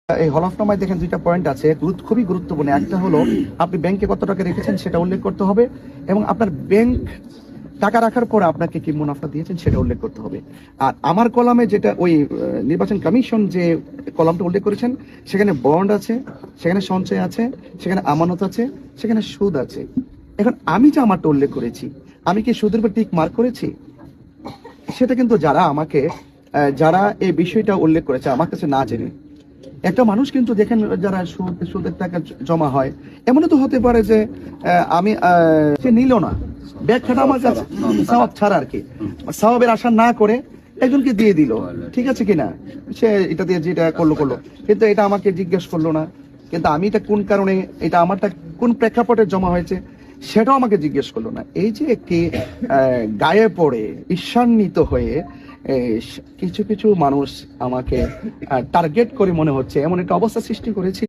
এই হলফনামায় দেখেন দুইটা পয়েন্ট আছে, খুবই গুরুত্বপূর্ণ। একটা হলো আপনি ব্যাংকে কত টাকা রেখেছেন সেটা উল্লেখ করতে হবে, এবং আপনার ব্যাংক টাকা রাখার পর আপনাকে কি মুনাফা দিয়েছেন সেটা উল্লেখ করতে হবে। আর আমার কলামে যেটা ওই নির্বাচন কমিশন যে কলামটা উল্লেখ করেছেন, সেখানে বন্ড আছে, সেখানে সঞ্চয় আছে, সেখানে আমানত আছে, সেখানে সুদ আছে। এখন আমি যে আমারটা উল্লেখ করেছি, আমি কি সুদের উপর টিক মার্ক করেছি? সেটা কিন্তু যারা এই বিষয়টা উল্লেখ করেছে আমার কাছে না জেনে, একটা মানুষ কিন্তু দেখেন যারা সুদের টাকা জমা হয়, এমনও তো হতে পারে যে আমি সে নিল না, ব্যাখ্যাটা আমার কাছে সওয়াব ছাড়া আর কি, সওয়াবের আশা না করে একজনকে দিয়ে দিল, ঠিক আছে কিনা, সে এটা দিয়ে যেটা করলো, কিন্তু এটা আমাকে জিজ্ঞেস করলো না, কিন্তু আমি এটা কোন কারণে, এটা আমারটা কোন প্রেক্ষাপটে জমা হয়েছে সেটাও আমাকে জিজ্ঞেস করলো না। এই যে একটি গায়ে পড়ে ঈর্ষান্বিত হয়ে কিছু কিছু মানুষ আমাকে টার্গেট করে মনে হচ্ছে এমন একটা অবস্থা সৃষ্টি করেছে।